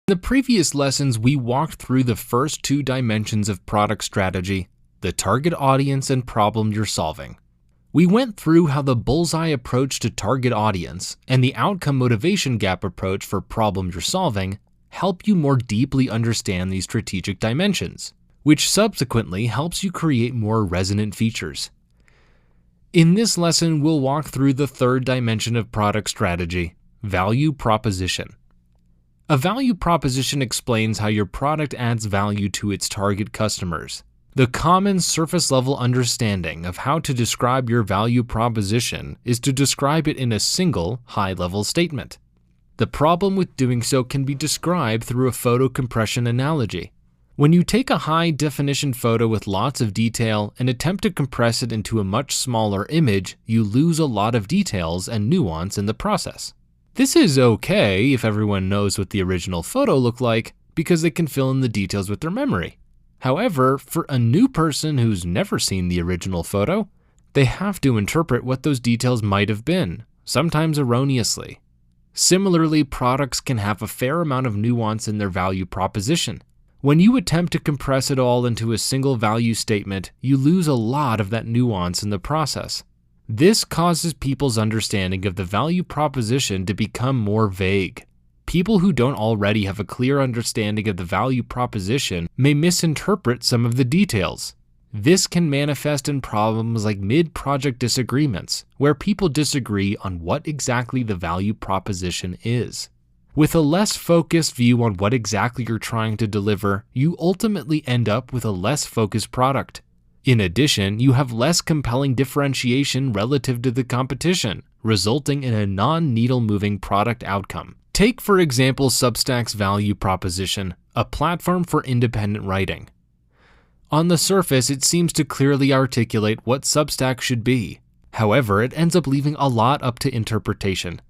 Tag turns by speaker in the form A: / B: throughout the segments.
A: In the previous lessons, we walked through the first two dimensions of product strategy, the target audience and problem you're solving. We went through how the bullseye approach to target audience and the outcome motivation gap approach for problem you're solving help you more deeply understand these strategic dimensions, which subsequently helps you create more resonant features. In this lesson, we'll walk through the third dimension of product strategy, value proposition. A value proposition explains how your product adds value to its target customers. The common surface-level understanding of how to describe your value proposition is to describe it in a single, high-level statement. The problem with doing so can be described through a photo compression analogy. When you take a high-definition photo with lots of detail and attempt to compress it into a much smaller image, you lose a lot of details and nuance in the process. This is okay if everyone knows what the original photo looked like because they can fill in the details with their memory. However, for a new person who's never seen the original photo, they have to interpret what those details might have been, sometimes erroneously. Similarly, products can have a fair amount of nuance in their value proposition. When you attempt to compress it all into a single value statement, you lose a lot of that nuance in the process. This causes people's understanding of the value proposition to become more vague. People who don't already have a clear understanding of the value proposition may misinterpret some of the details. This can manifest in problems like mid-project disagreements, where people disagree on what exactly the value proposition is. With a less focused view on what exactly you're trying to deliver, you ultimately end up with a less focused product. In addition, you have less compelling differentiation relative to the competition, resulting in a non-needle-moving product outcome. Take, for example, Substack's value proposition, a platform for independent writing. On the surface, it seems to clearly articulate what Substack should be. However, it ends up leaving a lot up to interpretation.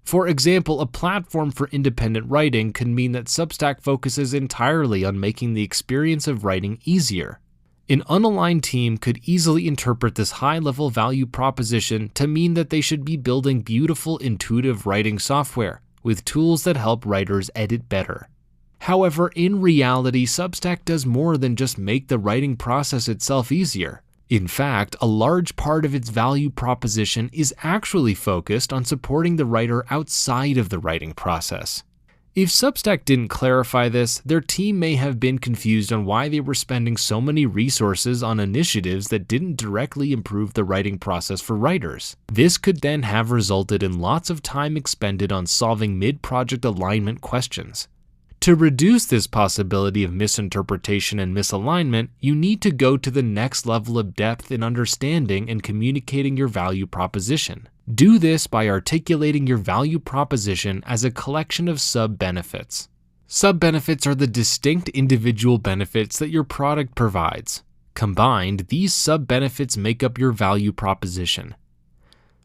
A: For example, a platform for independent writing could mean that Substack focuses entirely on making the experience of writing easier. An unaligned team could easily interpret this high-level value proposition to mean that they should be building beautiful, intuitive writing software with tools that help writers edit better. However, in reality, Substack does more than just make the writing process itself easier. In fact, a large part of its value proposition is actually focused on supporting the writer outside of the writing process. If Substack didn't clarify this, their team may have been confused on why they were spending so many resources on initiatives that didn't directly improve the writing process for writers. This could then have resulted in lots of time expended on solving mid-project alignment questions. To reduce this possibility of misinterpretation and misalignment, you need to go to the next level of depth in understanding and communicating your value proposition. Do this by articulating your value proposition as a collection of sub-benefits. Sub-benefits are the distinct individual benefits that your product provides. Combined, these sub-benefits make up your value proposition.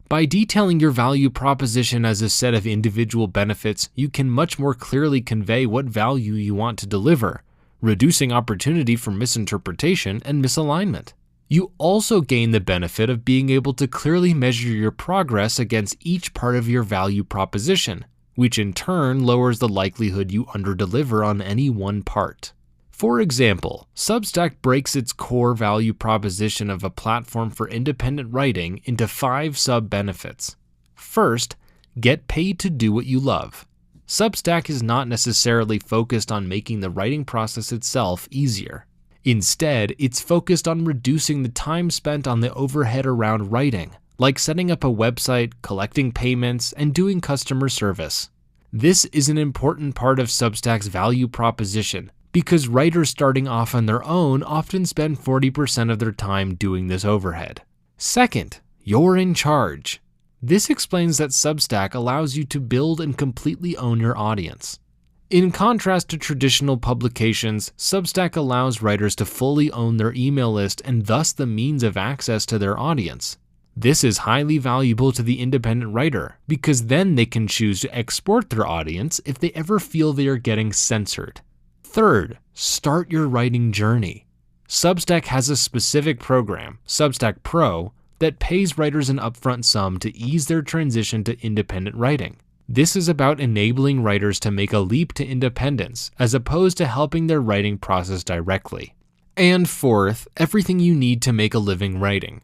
A: By detailing your value proposition as a set of individual benefits, you can much more clearly convey what value you want to deliver, reducing opportunity for misinterpretation and misalignment. You also gain the benefit of being able to clearly measure your progress against each part of your value proposition, which in turn lowers the likelihood you underdeliver on any one part. For example, Substack breaks its core value proposition of a platform for independent writing into 5 sub-benefits. First, get paid to do what you love. Substack is not necessarily focused on making the writing process itself easier. Instead, it's focused on reducing the time spent on the overhead around writing, like setting up a website, collecting payments, and doing customer service. This is an important part of Substack's value proposition because writers starting off on their own often spend 40% of their time doing this overhead. Second, you're in charge. This explains that Substack allows you to build and completely own your audience. In contrast to traditional publications, Substack allows writers to fully own their email list and thus the means of access to their audience. This is highly valuable to the independent writer because then they can choose to export their audience if they ever feel they are getting censored. Third, start your writing journey. Substack has a specific program, Substack Pro, that pays writers an upfront sum to ease their transition to independent writing. This is about enabling writers to make a leap to independence, as opposed to helping their writing process directly. And fourth, everything you need to make a living writing.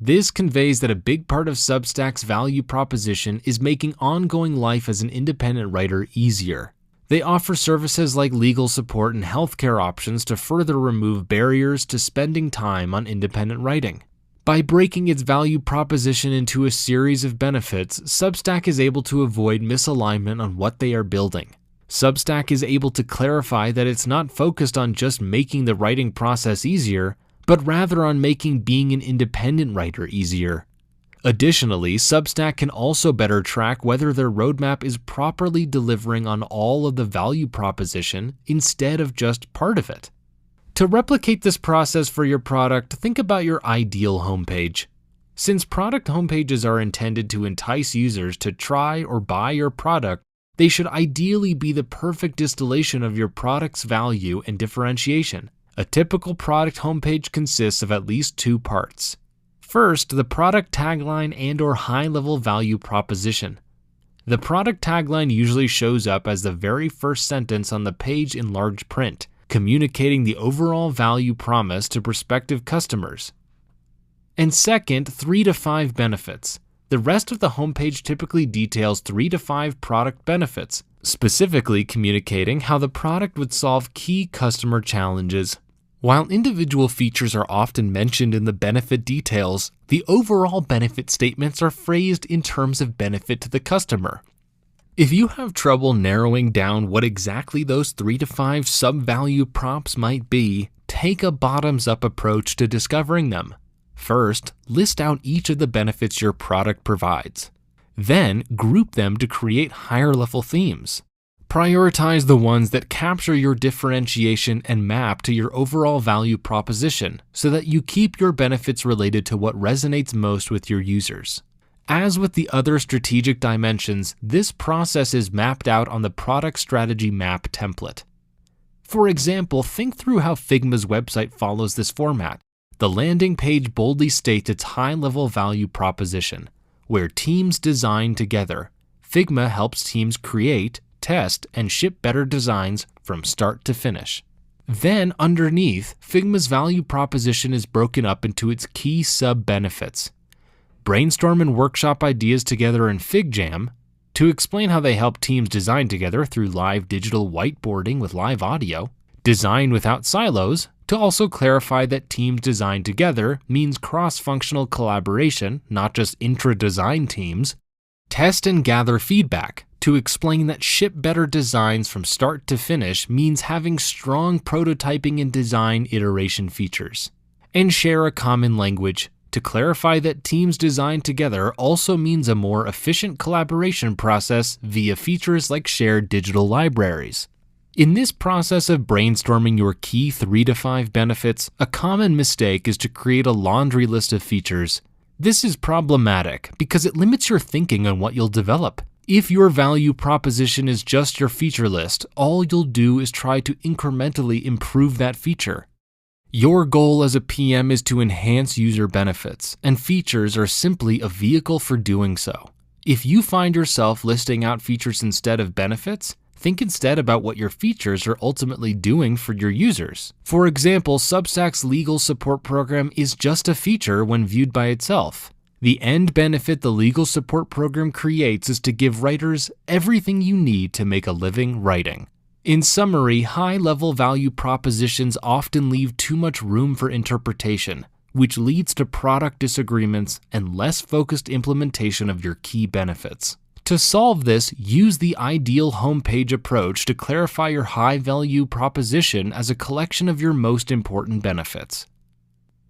A: This conveys that a big part of Substack's value proposition is making ongoing life as an independent writer easier. They offer services like legal support and healthcare options to further remove barriers to spending time on independent writing. By breaking its value proposition into a series of benefits, Substack is able to avoid misalignment on what they are building. Substack is able to clarify that it's not focused on just making the writing process easier, but rather on making being an independent writer easier. Additionally, Substack can also better track whether their roadmap is properly delivering on all of the value proposition instead of just part of it. To replicate this process for your product, think about your ideal homepage. Since product homepages are intended to entice users to try or buy your product, they should ideally be the perfect distillation of your product's value and differentiation. A typical product homepage consists of at least two parts. First, the product tagline and/or high-level value proposition. The product tagline usually shows up as the very first sentence on the page in large print, communicating the overall value promise to prospective customers. And second, 3 to 5 benefits. The rest of the homepage typically details 3 to 5 product benefits, specifically communicating how the product would solve key customer challenges. While individual features are often mentioned in the benefit details, the overall benefit statements are phrased in terms of benefit to the customer. If you have trouble narrowing down what exactly those 3 to 5 sub-value prompts might be, take a bottoms-up approach to discovering them. First, list out each of the benefits your product provides. Then, group them to create higher-level themes. Prioritize the ones that capture your differentiation and map to your overall value proposition so that you keep your benefits related to what resonates most with your users. As with the other strategic dimensions, this process is mapped out on the product strategy map template. For example, think through how Figma's website follows this format. The landing page boldly states its high-level value proposition, where teams design together. Figma helps teams create, test, and ship better designs from start to finish. Then, underneath, Figma's value proposition is broken up into its key sub-benefits. Brainstorm and workshop ideas together in FigJam, to explain how they help teams design together through live digital whiteboarding with live audio. Design without silos, to also clarify that teams design together means cross-functional collaboration, not just intra-design teams. Test and gather feedback, to explain that ship better designs from start to finish means having strong prototyping and design iteration features. And share a common language, to clarify that teams design together also means a more efficient collaboration process via features like shared digital libraries. In this process of brainstorming your key 3 to 5 benefits, a common mistake is to create a laundry list of features. This is problematic because it limits your thinking on what you'll develop. If your value proposition is just your feature list, all you'll do is try to incrementally improve that feature. Your goal as a PM is to enhance user benefits, and features are simply a vehicle for doing so. If you find yourself listing out features instead of benefits, think instead about what your features are ultimately doing for your users. For example, Substack's legal support program is just a feature when viewed by itself. The end benefit the legal support program creates is to give writers everything you need to make a living writing. In summary, high-level value propositions often leave too much room for interpretation, which leads to product disagreements and less focused implementation of your key benefits. To solve this, use the ideal homepage approach to clarify your high-value proposition as a collection of your most important benefits.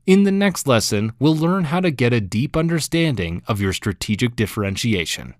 A: In the next lesson, we'll learn how to get a deep understanding of your strategic differentiation.